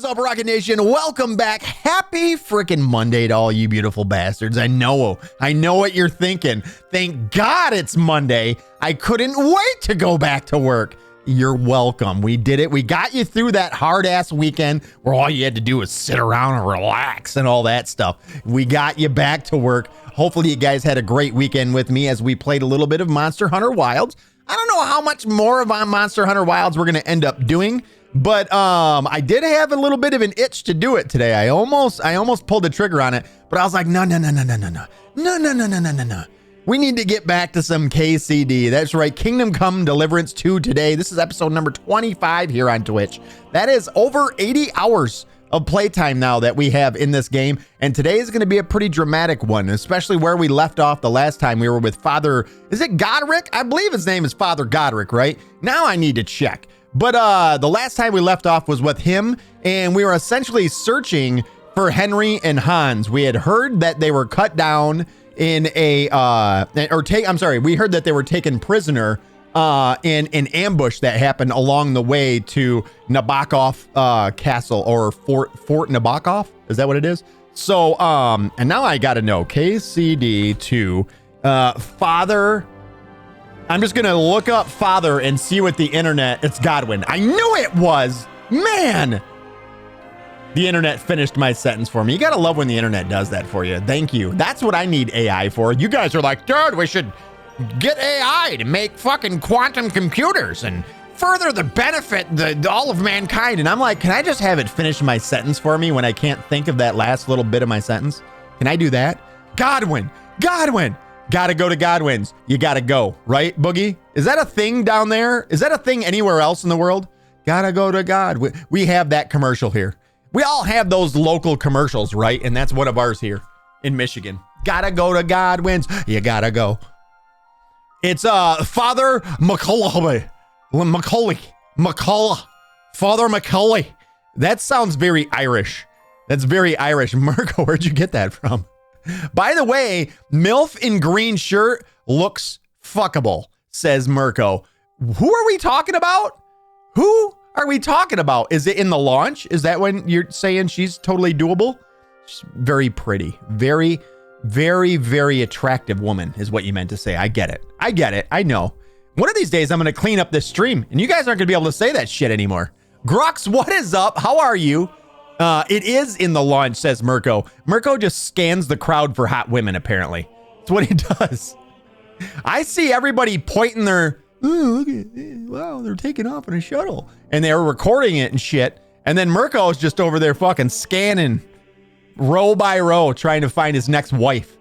is up, Rocket Nation? Welcome back. Happy freaking Monday to all you beautiful bastards. I know what you're thinking. Thank God it's Monday. I couldn't wait to go back to work. You're welcome. We did it. We got you through that hard-ass weekend where all you had to do was sit around and relax and all that stuff. We got you back to work. Hopefully you guys had a great weekend with me as we played a little bit of Monster Hunter Wilds. I don't know how much more of Monster Hunter Wilds we're going to end up doing, but I did have a little bit of an itch to do it today. I almost pulled the trigger on it, but I was like, no. We need to get back to some KCD. That's right, Kingdom Come Deliverance II today. This is episode number 25 here on Twitch. That is over 80 hours of playtime now that we have in this game, and today is going to be a pretty dramatic one, especially where we left off the last time we were with Father, is it Godric? I believe his name is Father Godric, right? Now I need to check. But the last time we left off was with him, and we were essentially searching for Henry and Hans. We had heard that they were cut down in we heard that they were taken prisoner in an ambush that happened along the way to Nabokov Castle, or Fort Nabokov. Is that what it is? So, and now I got to know, KCD II, Father. I'm just going to look up Father and see what the internet, it's Godwin. I knew it was, man. The internet finished my sentence for me. You got to love when the internet does that for you. Thank you. That's what I need AI for. You guys are like, dude, we should get AI to make fucking quantum computers and further the benefit all of mankind. And I'm like, can I just have it finish my sentence for me when I can't think of that last little bit of my sentence? Can I do that? Godwin. Gotta go to Godwin's. You gotta go, right, Boogie? Is that a thing down there? Is that a thing anywhere else in the world? Gotta go to God. We have that commercial here. We all have those local commercials, right? And that's one of ours here in Michigan. Gotta go to Godwin's. You gotta go. It's Father Macaulay. Father Macaulay. That sounds very Irish. That's very Irish. Mirko, where'd you get that from? By the way, MILF in green shirt looks fuckable, says Mirko. Who are we talking about? Who are we talking about? Is it in the launch? Is that when you're saying she's totally doable? She's very pretty. Very, very, very attractive woman is what you meant to say. I get it. I know. One of these days, I'm going to clean up this stream, and you guys aren't going to be able to say that shit anymore. Grux, what is up? How are you? It is in the launch, says Mirko. Mirko just scans the crowd for hot women, apparently. That's what he does. I see everybody pointing their, oh, look at, wow, they're taking off in a shuttle. And they're recording it and shit. And then Mirko's just over there fucking scanning row by row, trying to find his next wife.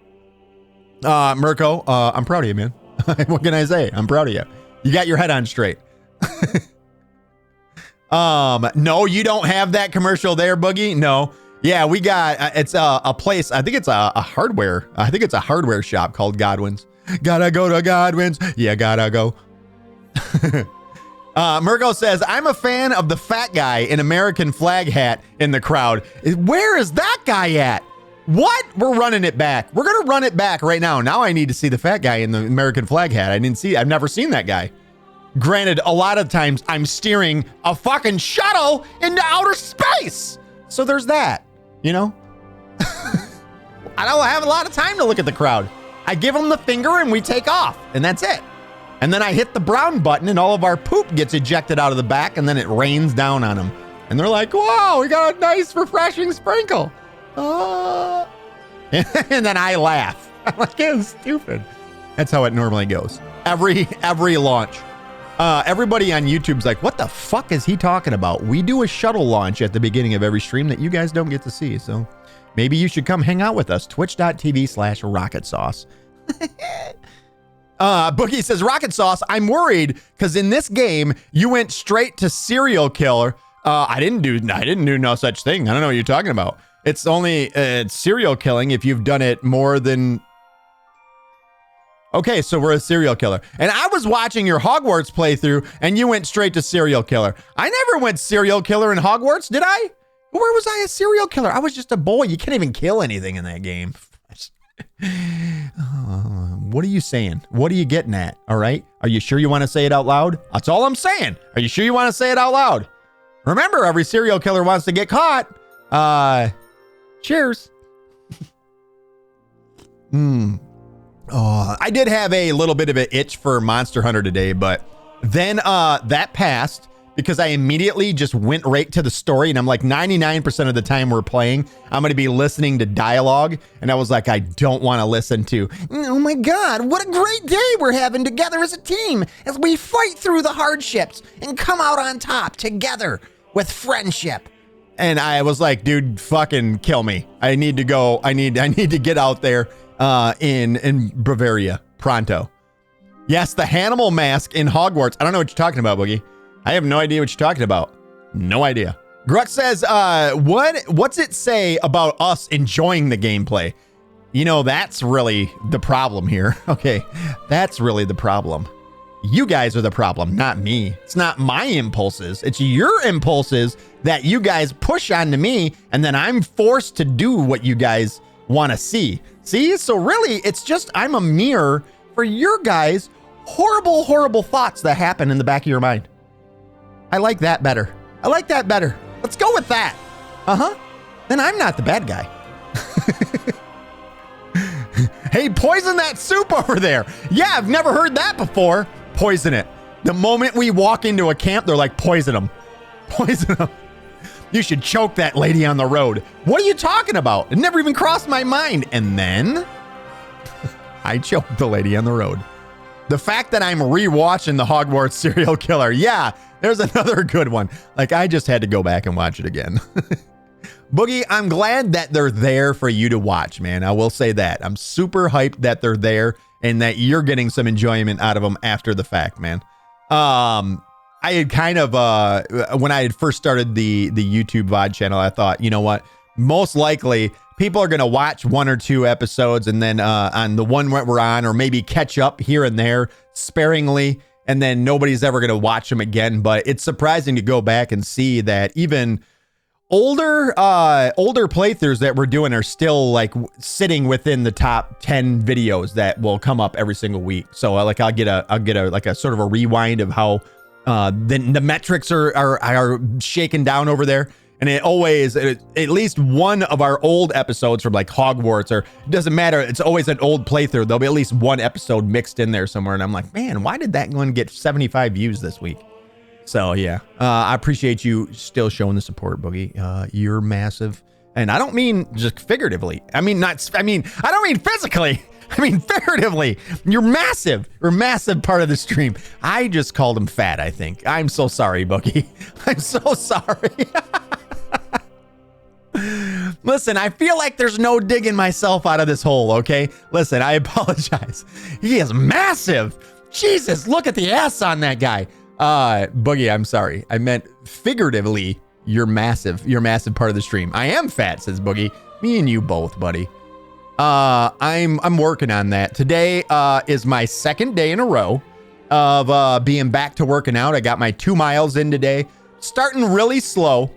Mirko, I'm proud of you, man. What can I say? I'm proud of you. You got your head on straight. No, you don't have that commercial there, Boogie. No. Yeah, we got, it's a place. I think it's a hardware. I think it's a hardware shop called Godwin's. Gotta go to Godwin's. Yeah, gotta go. Mirko says, I'm a fan of the fat guy in American flag hat in the crowd. Where is that guy at? What? We're running it back. We're going to run it back right now. Now I need to see the fat guy in the American flag hat. I've never seen that guy. Granted, a lot of times I'm steering a fucking shuttle into outer space. So there's that, you know? I don't have a lot of time to look at the crowd. I give them the finger and we take off, and that's it. And then I hit the brown button and all of our poop gets ejected out of the back, and then it rains down on them. And they're like, wow, we got a nice refreshing sprinkle. And then I laugh. I'm like, it's stupid. That's how it normally goes. Every launch. Everybody on YouTube's like, what the fuck is he talking about? We do a shuttle launch at the beginning of every stream that you guys don't get to see. So maybe you should come hang out with us. Twitch.tv/Rockitsauce. Boogie says, Rockitsauce, I'm worried because in this game, you went straight to serial killer. I didn't do no such thing. I don't know what you're talking about. It's only serial killing if you've done it more than... Okay, so we're a serial killer. And I was watching your Hogwarts playthrough, and you went straight to serial killer. I never went serial killer in Hogwarts, did I? Where was I a serial killer? I was just a boy. You can't even kill anything in that game. What are you saying? What are you getting at? All right? Are you sure you want to say it out loud? That's all I'm saying. Are you sure you want to say it out loud? Remember, every serial killer wants to get caught. Cheers. Oh, I did have a little bit of an itch for Monster Hunter today, but then that passed because I immediately just went right to the story, and I'm like 99% of the time we're playing, I'm going to be listening to dialogue, and I was like, I don't want to listen to, oh my God, what a great day we're having together as a team as we fight through the hardships and come out on top together with friendship. And I was like, dude, fucking kill me. I need to go. I need to get out there in Bavaria pronto. Yes, the Hannibal mask in Hogwarts. I don't know what you're talking about, Boogie. I have no idea what you're talking about. No idea. Grux says, what's it say about us enjoying the gameplay? You know, that's really the problem here. Okay, that's really the problem. You guys are the problem, not me. It's not my impulses. It's your impulses that you guys push onto me, and then I'm forced to do what you guys want to see. See? So really, it's just I'm a mirror for your guys' horrible, horrible thoughts that happen in the back of your mind. I like that better. I like that better. Let's go with that. Uh-huh. Then I'm not the bad guy. Hey, poison that soup over there. Yeah, I've never heard that before. Poison it. The moment we walk into a camp, they're like, poison them. Poison them. You should choke that lady on the road. What are you talking about? It never even crossed my mind. And then I choked the lady on the road. The fact that I'm rewatching the Hogwarts serial killer. Yeah, there's another good one. Like, I just had to go back and watch it again. Boogie, I'm glad that they're there for you to watch, man. I will say that. I'm super hyped that they're there and that you're getting some enjoyment out of them after the fact, man. I had kind of, when I had first started the YouTube VOD channel, I thought, you know what? Most likely, people are going to watch 1 or 2 episodes and then on the one that we're on, or maybe catch up here and there sparingly, and then nobody's ever going to watch them again. But it's surprising to go back and see that even older playthroughs that we're doing are still like sitting within the top 10 videos that will come up every single week. So like I'll get a like a sort of a rewind of how the metrics are shaken down over there. And it always, at least one of our old episodes from like Hogwarts, or it doesn't matter, it's always an old playthrough. There'll be at least one episode mixed in there somewhere. And I'm like, man, why did that one get 75 views this week? So yeah, I appreciate you still showing the support, Boogie. You're massive. And I don't mean just figuratively. I don't mean physically. I mean figuratively. You're massive. You're a massive part of the stream. I just called him fat, I think. I'm so sorry, Boogie. I'm so sorry. Listen, I feel like there's no digging myself out of this hole, okay? Listen, I apologize. He is massive. Jesus, look at the ass on that guy. Boogie, I'm sorry. I meant figuratively, you're massive. You're a massive part of the stream. I am fat, says Boogie. Me and you both, buddy. I'm working on that. Today is my second day in a row of being back to working out. I got my 2 miles in today. Starting really slow.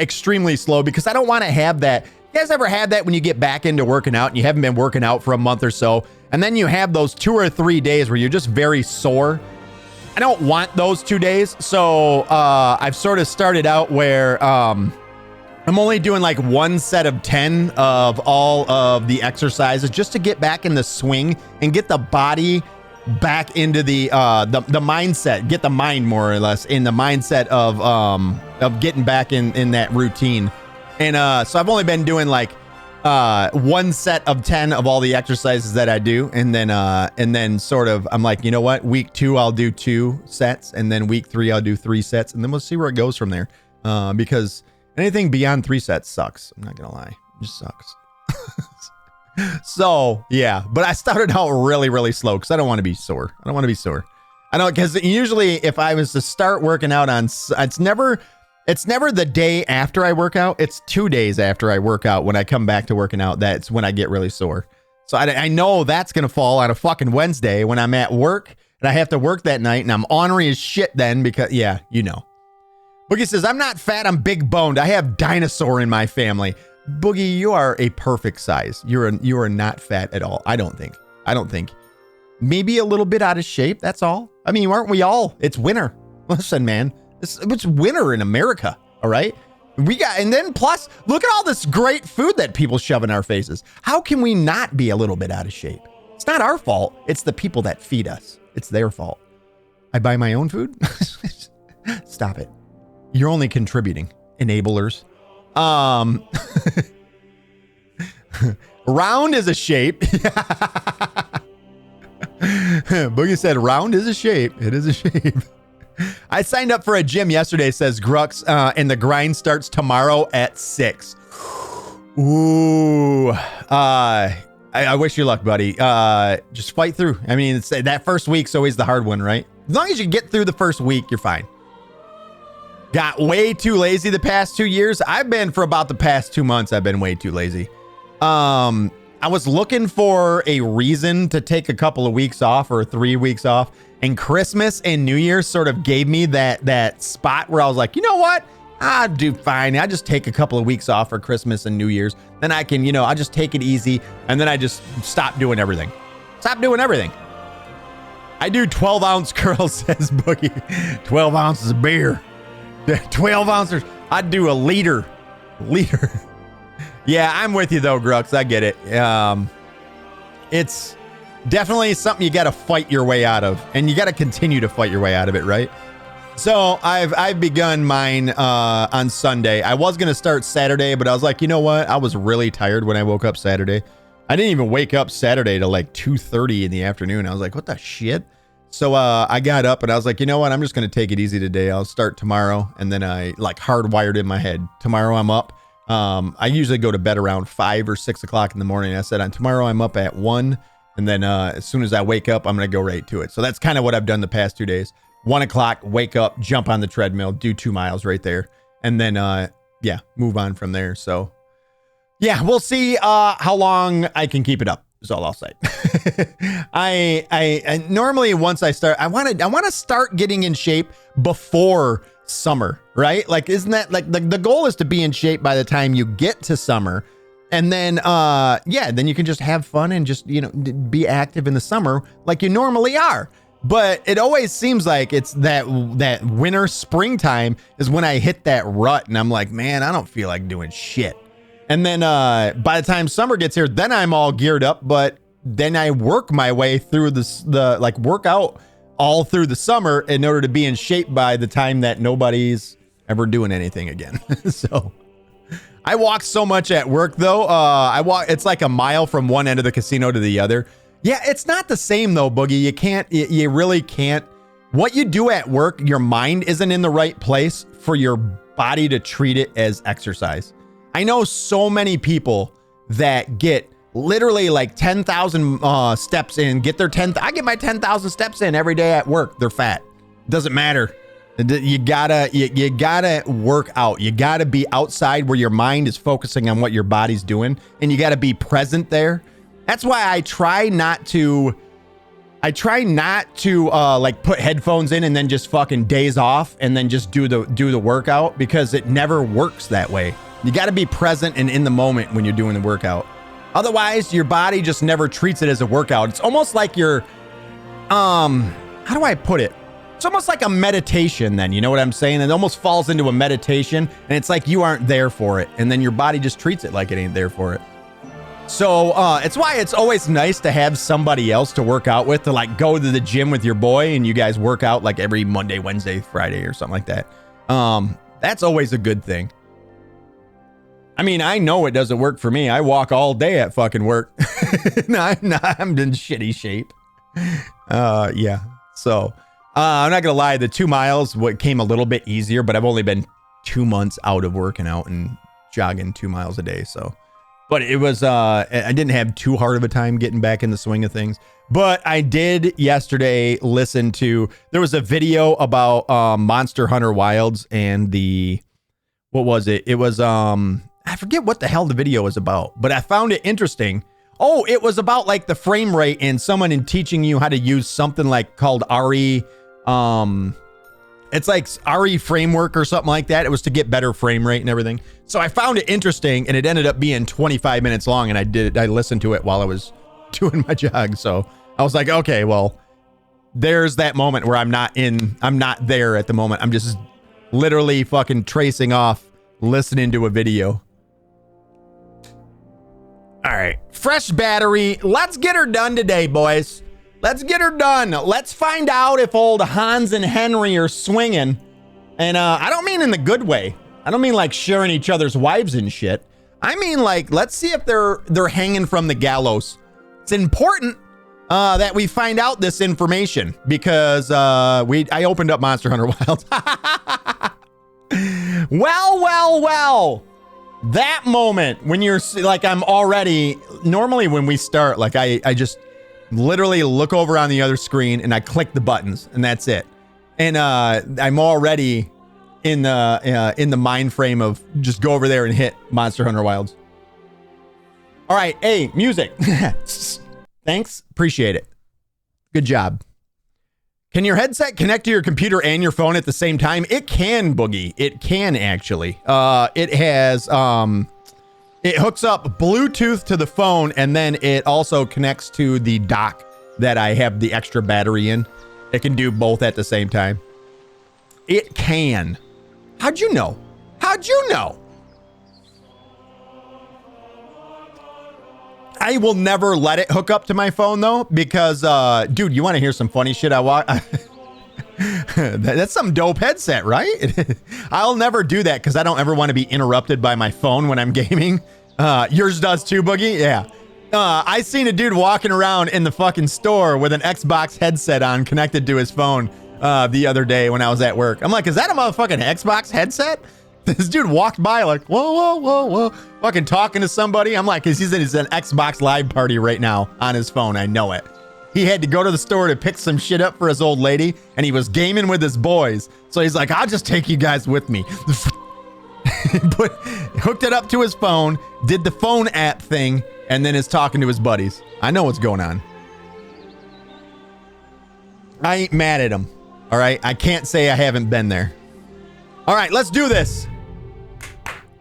Extremely slow, because I don't want to have that. You guys ever had that when you get back into working out and you haven't been working out for a month or so, and then you have those 2 or 3 days where you're just very sore? I don't want those 2 days. So I've sort of started out where I'm only doing like 1 set of 10 of all of the exercises just to get back in the swing and get the body back into the mindset, get the mind more or less in the mindset of getting back in that routine. And so I've only been doing like 1 set of 10 of all the exercises that I do, and then sort of I'm like, you know what, week 2 I'll do 2 sets, and then week 3 I'll do 3 sets, and then we'll see where it goes from there, because anything beyond 3 sets sucks. I'm not gonna lie, it just sucks. So yeah, but I started out really, really slow because I don't want to be sore. I don't, because usually if I was to start working out on, it's never the day after I work out. It's 2 days after I work out when I come back to working out. That's when I get really sore. So I know that's going to fall on a fucking Wednesday when I'm at work and I have to work that night and I'm ornery as shit then because, yeah, you know. Boogie says, I'm not fat, I'm big boned. I have dinosaur in my family. Boogie, you are a perfect size. You are not fat at all. I don't think. Maybe a little bit out of shape. That's all. I mean, aren't we all? It's winter. Listen, man, It's winter in America, all right? And then plus, look at all this great food that people shove in our faces. How can we not be a little bit out of shape? It's not our fault. It's the people that feed us. It's their fault. I buy my own food? Stop it. You're only contributing. Enablers. Round is a shape. Boogie said round is a shape. It is a shape. I signed up for a gym yesterday, says Grux, and the grind starts tomorrow at 6. Ooh. I wish you luck, buddy. Just fight through. I mean, it's, that first week's always the hard one, right? As long as you get through the first week, you're fine. Got way too lazy the past 2 years. I've been for about the past 2 months. I've been way too lazy. I was looking for a reason to take a couple of weeks off or 3 weeks off, and Christmas and New Year's sort of gave me that spot where I was like, you know what? I'll do fine. I just take a couple of weeks off for Christmas and New Year's. Then I can, I'll just take it easy. And then I just stop doing everything. Stop doing everything. I do 12-ounce curls, says Boogie. 12 ounces of beer. 12 ounces. I'd do a liter. Yeah, I'm with you though, Grux. I get it. It's definitely something you got to fight your way out of, and you got to continue to fight your way out of it, right? So I've begun mine on Sunday. I was gonna start Saturday, but I was like, you know what? I was really tired when I woke up Saturday. I didn't even wake up Saturday till like 2:30 in the afternoon. I was like, what the shit? So I got up and I was like, you know what? I'm just gonna take it easy today. I'll start tomorrow, and then I like hardwired in my head. Tomorrow I'm up. I usually go to bed around 5 or 6 o'clock in the morning. I said, tomorrow I'm up at 1, and then as soon as I wake up, I'm gonna go right to it. So that's kind of what I've done the past 2 days. 1 o'clock, wake up, jump on the treadmill, do 2 miles right there, and then yeah, move on from there. So yeah, we'll see how long I can keep it up, is all I'll say. I normally, once I start, I want to start getting in shape before summer, right? Like, isn't that like the goal is to be in shape by the time you get to summer, and then yeah, then you can just have fun and just be active in the summer like you normally are. But it always seems like it's that winter, springtime is when I hit that rut, and I'm like, man, I don't feel like doing shit. And then by the time summer gets here, then I'm all geared up. But then I work my way through the like workout all through the summer in order to be in shape by the time that nobody's ever doing anything again. So I walk so much at work though. It's like a mile from one end of the casino to the other. Yeah, it's not the same though, Boogie. You really can't. What you do at work, your mind isn't in the right place for your body to treat it as exercise. I know so many people that get literally like 10,000 steps in, get their 10th. I get my 10,000 steps in every day at work. They're fat. Doesn't matter. You gotta work out. You gotta be outside where your mind is focusing on what your body's doing, and you gotta be present there. That's why I try not to like put headphones in and then just fucking days off and then just do the workout, because it never works that way. You got to be present and in the moment when you're doing the workout. Otherwise, your body just never treats it as a workout. It's almost like you're, how do I put it? It's almost like a meditation then, you know what I'm saying? It almost falls into a meditation, and it's like you aren't there for it. And then your body just treats it like it ain't there for it. So it's why it's always nice to have somebody else to work out with, to like go to the gym with your boy and you guys work out like every Monday, Wednesday, Friday or something like that. That's always a good thing. I mean, I know it doesn't work for me. I walk all day at fucking work. I'm in shitty shape. Yeah. So I'm not going to lie. The 2 miles came a little bit easier, but I've only been 2 months out of working out and jogging 2 miles a day. So. But it was, I didn't have too hard of a time getting back in the swing of things. But I did yesterday listen to, there was a video about Monster Hunter Wilds and what was it? It was, I forget what the hell the video was about, but I found it interesting. Oh, it was about like the frame rate and someone in teaching you how to use something like called RE, it's like RE framework or something like that. It was to get better frame rate and everything. So I found it interesting, and it ended up being 25 minutes long, and I listened to it while I was doing my jog. So I was like, okay, well, there's that moment where I'm not there at the moment. I'm just literally fucking tracing off, listening to a video. All right, fresh battery. Let's get her done today, boys. Let's get her done. Let's find out if old Hans and Henry are swinging. And I don't mean in the good way. I don't mean like sharing each other's wives and shit. I mean like, let's see if they're hanging from the gallows. It's important that we find out this information because I opened up Monster Hunter Wilds. Well. That moment when you're like, I'm already, normally when we start, like I just literally look over on the other screen and I click the buttons and that's it. And I'm already in the mind frame of just go over there and hit Monster Hunter Wilds. All right, hey, music. Thanks, appreciate it. Good job. Can your headset connect to your computer and your phone at the same time? It can, Boogie. It can actually. It has it hooks up Bluetooth to the phone and then it also connects to the dock that I have the extra battery in. It can do both at the same time. It can. How'd you know? How'd you know? I will never let it hook up to my phone though, because dude, you want to hear some funny shit? That's some dope headset, right? I'll never do that because I don't ever want to be interrupted by my phone when I'm gaming. Yours does too, Boogie? Yeah. I seen a dude walking around in the fucking store with an Xbox headset on connected to his phone the other day when I was at work. I'm like, is that a motherfucking Xbox headset? This dude walked by like, whoa, fucking talking to somebody. I'm like, he's in an Xbox live party right now on his phone. I know it. He had to go to the store to pick some shit up for his old lady, and he was gaming with his boys. So he's like, I'll just take you guys with me. Hooked it up to his phone, did the phone app thing, and then is talking to his buddies. I know what's going on. I ain't mad at him. All right, I can't say I haven't been there. All right, let's do this.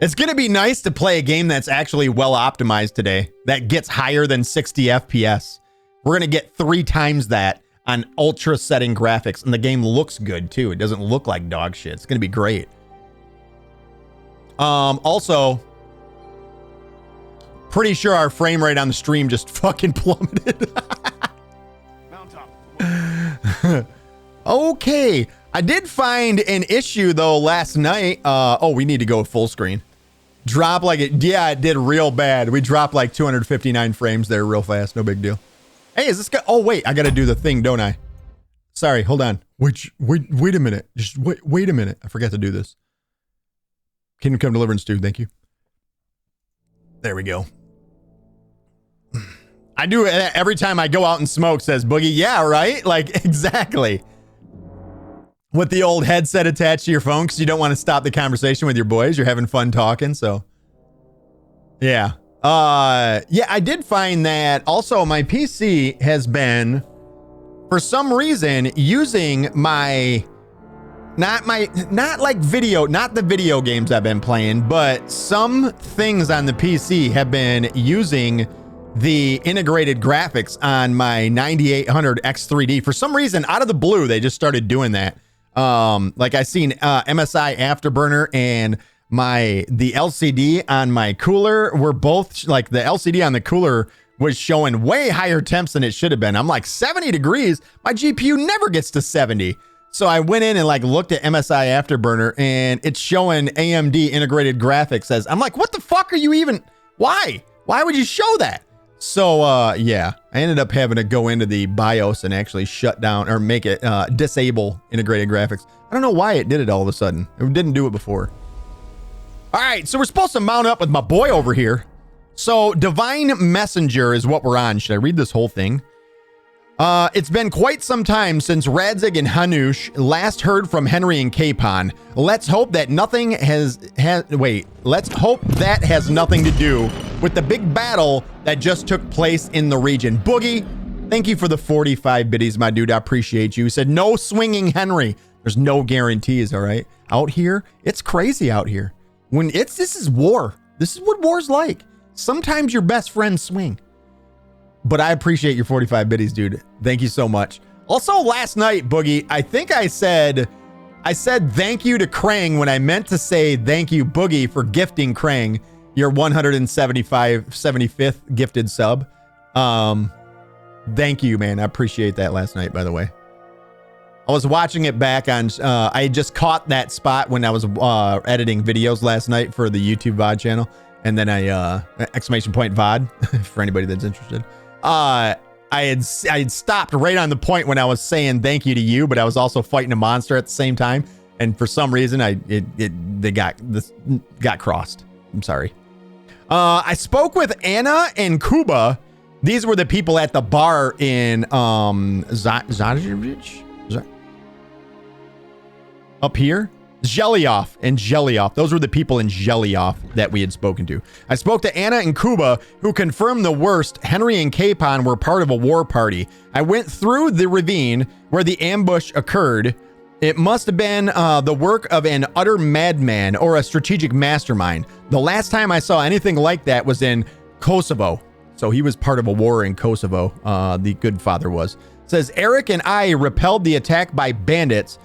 It's going to be nice to play a game that's actually well optimized today, that gets higher than 60 FPS. We're going to get 3 times that on ultra setting graphics, and the game looks good too. It doesn't look like dog shit. It's going to be great. Also, pretty sure our frame rate on the stream just fucking plummeted. Okay. I did find an issue though last night. Oh, we need to go full screen. Drop like it. Yeah, it did real bad. We dropped like 259 frames there real fast. No big deal. Hey, is this guy? Oh, wait, I got to do the thing, don't I? Sorry, hold on. Wait a minute. Just wait a minute. I forgot to do this. Kingdom Come Deliverance II. Thank you. There we go. I do it every time I go out and smoke, says Boogie. Yeah, right? Like, exactly. With the old headset attached to your phone because you don't want to stop the conversation with your boys. You're having fun talking, so. Yeah. Yeah, I did find that also my PC has been, for some reason, using my, not the video games I've been playing, but some things on the PC have been using the integrated graphics on my 9800 X3D. For some reason, out of the blue, they just started doing that. Like I seen MSI Afterburner and the LCD on my cooler were both, like the LCD on the cooler was showing way higher temps than it should have been. I'm like 70 degrees. My GPU never gets to 70. So I went in and like looked at MSI Afterburner and it's showing AMD integrated graphics as, I'm like, what the fuck are you even, why would you show that? So, yeah, I ended up having to go into the BIOS and actually shut down or make it, disable integrated graphics. I don't know why it did it all of a sudden. It didn't do it before. All right, so we're supposed to mount up with my boy over here. So Divine Messenger is what we're on. Should I read this whole thing? It's been quite some time since Radzig and Hanush last heard from Henry and Capon. Let's hope that nothing let's hope that has nothing to do with the big battle that just took place in the region. Boogie, thank you for the 45 biddies, my dude. I appreciate you. He said, no swinging Henry. There's no guarantees, all right? Out here, it's crazy out here. This is war. This is what war's like. Sometimes your best friends swing. But I appreciate your 45 biddies, dude. Thank you so much. Also, last night, Boogie, I think I said I said thank you to Krang when I meant to say thank you, Boogie, for gifting Krang your 75th gifted sub. Thank you, man. I appreciate that last night, by the way. I was watching it back on, I just caught that spot when I was editing videos last night for the YouTube VOD channel. And then I, exclamation point VOD, for anybody that's interested. I had stopped right on the point when I was saying thank you to you, but I was also fighting a monster at the same time. And for some reason, they got crossed. I'm sorry. I spoke with Anna and Kuba. These were the people at the bar in Zajevic? Up here? Zhelyav and Zhelyav. Those were the people in Zhelyav that we had spoken to. I spoke to Anna and Kuba, who confirmed the worst. Henry and Capon were part of a war party. I went through the ravine where the ambush occurred. It must have been the work of an utter madman or a strategic mastermind. The last time I saw anything like that was in Kosovo. So he was part of a war in Kosovo, the good father was. It says, Eric and I repelled the attack by bandits.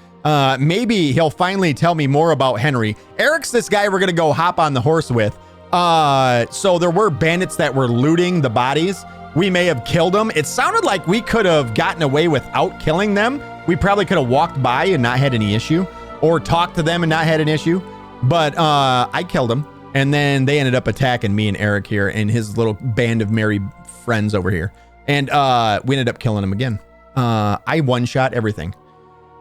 Maybe he'll finally tell me more about Henry. Eric's this guy we're going to go hop on the horse with. So there were bandits that were looting the bodies. We may have killed them. It sounded like we could have gotten away without killing them. We probably could have walked by and not had any issue, or talked to them and not had an issue. But I killed them, and then they ended up attacking me and Eric here and his little band of merry friends over here. And we ended up killing them again. I one-shot everything.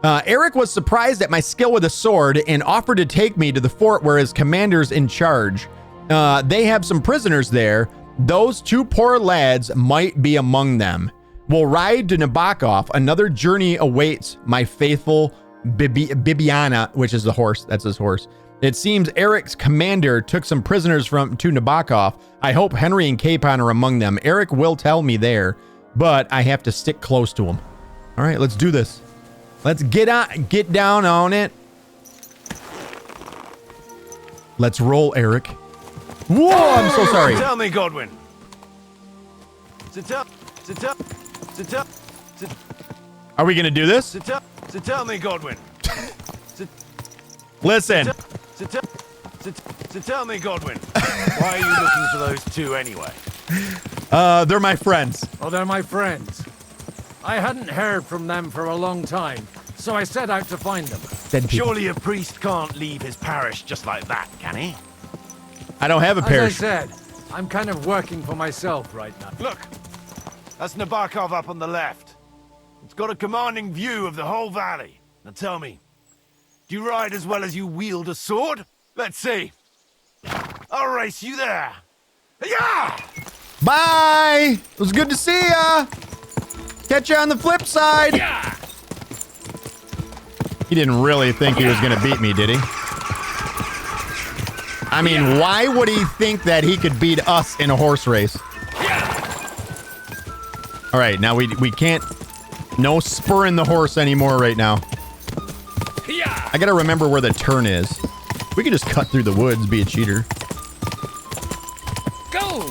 Eric was surprised at my skill with a sword and offered to take me to the fort where his commander's in charge. They have some prisoners there. Those two poor lads might be among them. We'll ride to Nabokov. Another journey awaits my faithful Bibiana, which is the horse. That's his horse. It seems Eric's commander took some prisoners to Nabokov. I hope Henry and Capon are among them. Eric will tell me there, but I have to stick close to him. All right, let's do this. Let's get down on it. Let's roll, Eric. Whoa, I'm so sorry. Tell me, Godwin. Are we gonna do this? Tell me, Godwin. Listen. Tell me, Godwin. Why are you looking for those two anyway? They're my friends. Oh, they're my friends. I hadn't heard from them for a long time, so I set out to find them. Surely a priest can't leave his parish just like that, can he? I don't have a parish. As I said, I'm kind of working for myself right now. Look, that's Nabokov up on the left. It's got a commanding view of the whole valley. Now tell me, do you ride as well as you wield a sword? Let's see. I'll race you there. Yeah! Bye! It was good to see ya! Catch you on the flip side! Yeah! He didn't really think he was gonna beat me, did he? I mean, why would he think that he could beat us in a horse race? All right, now we can't... No spurring the horse anymore right now. I gotta remember where the turn is. We could just cut through the woods, be a cheater. Go!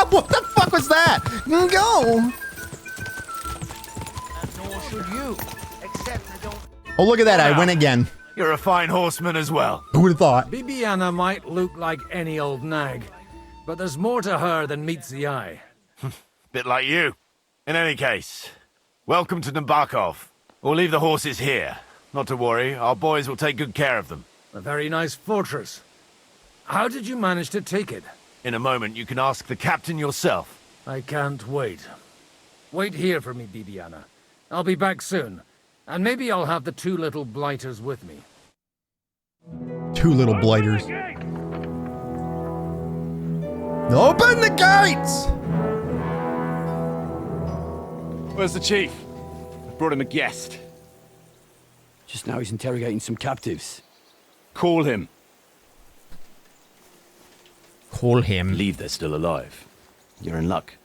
What the fuck was that? Go! And nor should you, except I don't... Oh, look at that, I win again. You're a fine horseman as well. Who would have thought? Bibiana might look like any old nag, but there's more to her than meets the eye. Bit like you. In any case, welcome to Nabokov. We'll leave the horses here. Not to worry, our boys will take good care of them. A very nice fortress. How did you manage to take it? In a moment, you can ask the captain yourself. I can't wait. Wait here for me, Bibiana. I'll be back soon, and maybe I'll have the two little blighters with me. Two little blighters. Open the gates! Where's the chief? I brought him a guest. Just now he's interrogating some captives. Call him. Call him. Believe they're still alive. You're in luck.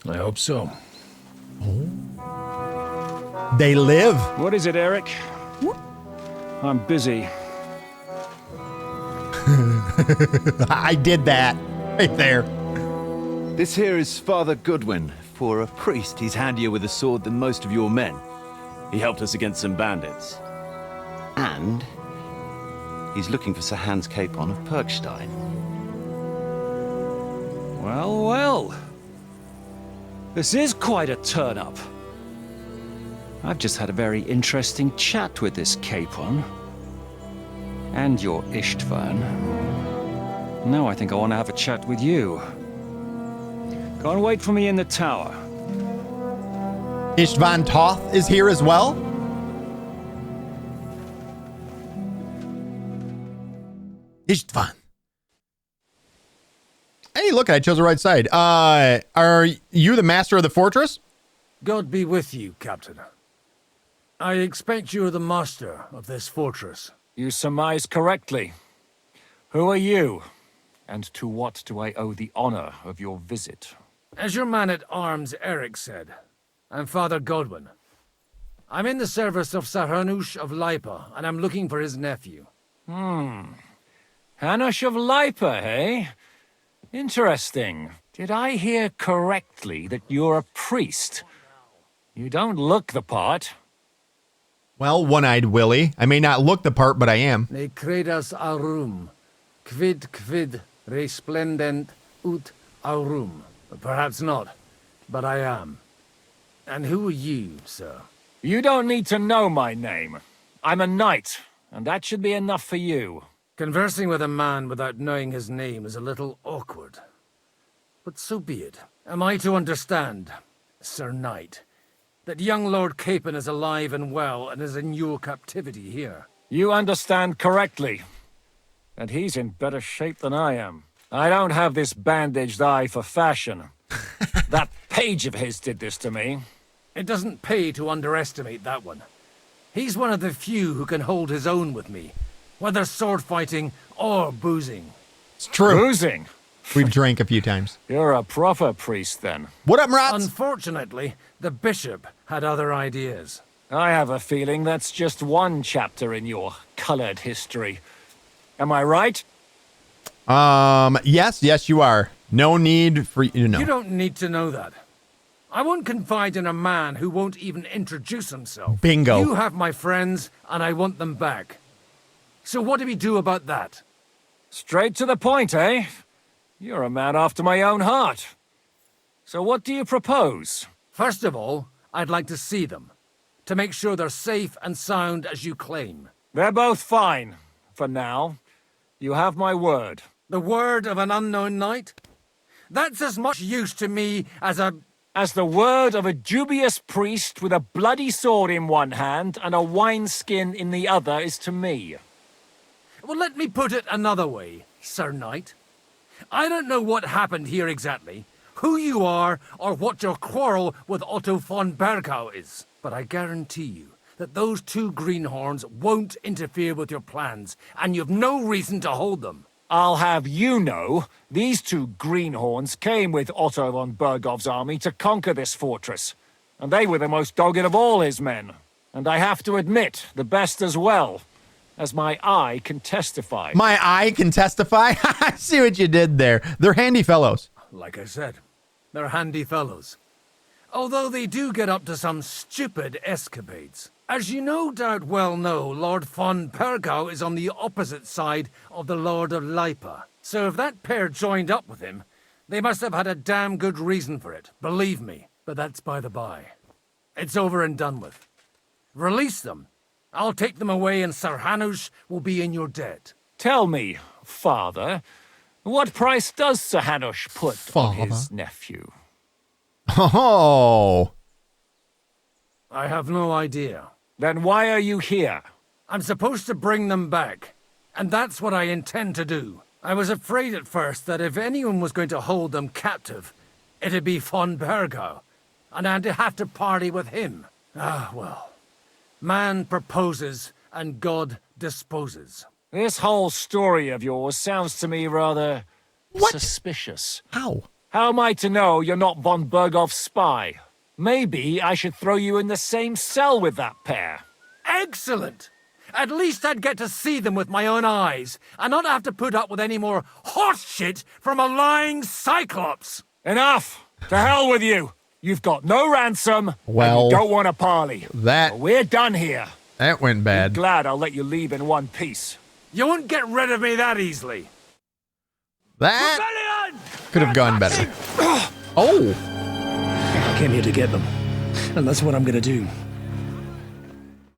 I hope so. They live. What is it, Eric? I'm busy. I did that. Right there. This here is Father Goodwin. For a priest, he's handier with a sword than most of your men. He helped us against some bandits. And he's looking for Sir Hans Capon of Perkstein. Well, well. This is quite a turn-up. I've just had a very interesting chat with this Capon. And your Istvan. Now I think I want to have a chat with you. Go and wait for me in the tower. Istvan Toth is here as well. Istvan. Hey, look, I chose the right side. Are you the master of the fortress? God be with you, Captain. I expect you are the master of this fortress. You surmise correctly. Who are you? And to what do I owe the honor of your visit? As your man-at-arms Eric said, I'm Father Godwin. I'm in the service of Sir Hanush of Lipa, and I'm looking for his nephew. Hanush of Lipa, eh? Interesting. Did I hear correctly that you're a priest? You don't look the part. Well, one-eyed Willie. I may not look the part, but I am. Ne credas aurum, quid resplendent ut aurum. Perhaps not, but I am. And who are you, sir? You don't need to know my name. I'm a knight, and that should be enough for you. Conversing with a man without knowing his name is a little awkward. But so be it. Am I to understand, Sir Knight, that young Lord Capon is alive and well and is in your captivity here? You understand correctly. And he's in better shape than I am. I don't have this bandaged eye for fashion. That page of his did this to me. It doesn't pay to underestimate that one. He's one of the few who can hold his own with me, whether sword fighting or boozing. It's true. Boozing? We've drank a few times. You're a proper priest, then. What up, Rats? Unfortunately, the bishop had other ideas. I have a feeling that's just one chapter in your colored history. Am I right? Yes, you are. No need for you to know. You don't need to know that. I won't confide in a man who won't even introduce himself. Bingo. You have my friends, and I want them back. So what do we do about that? Straight to the point, eh? You're a man after my own heart. So what do you propose? First of all, I'd like to see them, to make sure they're safe and sound as you claim. They're both fine, for now. You have my word. The word of an unknown knight? That's as much use to me as the word of a dubious priest with a bloody sword in one hand and a wineskin in the other is to me. Well, let me put it another way, Sir Knight. I don't know what happened here exactly, who you are, or what your quarrel with Otto von Bergau is. But I guarantee you that those two greenhorns won't interfere with your plans, and you've no reason to hold them. I'll have you know, these two greenhorns came with Otto von Bergov's army to conquer this fortress. And they were the most dogged of all his men. And I have to admit, the best as well, as my eye can testify. My eye can testify? I see what you did there. They're handy fellows. Like I said, they're handy fellows. Although they do get up to some stupid escapades. As you no doubt well know, Lord von Bergau is on the opposite side of the Lord of Lipa. So if that pair joined up with him, they must have had a damn good reason for it, believe me. But that's by the by. It's over and done with. Release them. I'll take them away and Sir Hanush will be in your debt. Tell me, father, what price does Sir Hanush put on his nephew? Oh. I have no idea. Then why are you here? I'm supposed to bring them back, and that's what I intend to do. I was afraid at first that if anyone was going to hold them captive, it'd be von Bergau, and I'd have to party with him. Ah, well. Man proposes, and God disposes. This whole story of yours sounds to me rather suspicious. How? How am I to know you're not von Bergov's spy? Maybe I should throw you in the same cell with that pair. Excellent! At least I'd get to see them with my own eyes, and not have to put up with any more horse shit from a lying cyclops! Enough! To hell with you! You've got no ransom, Well, and you don't want a parley. that We're done here. that went bad. Glad I'll let you leave in one piece. You won't get rid of me that easily. That Rebellion! could have gone better. Oh, I came here to get them. And that's what I'm gonna do.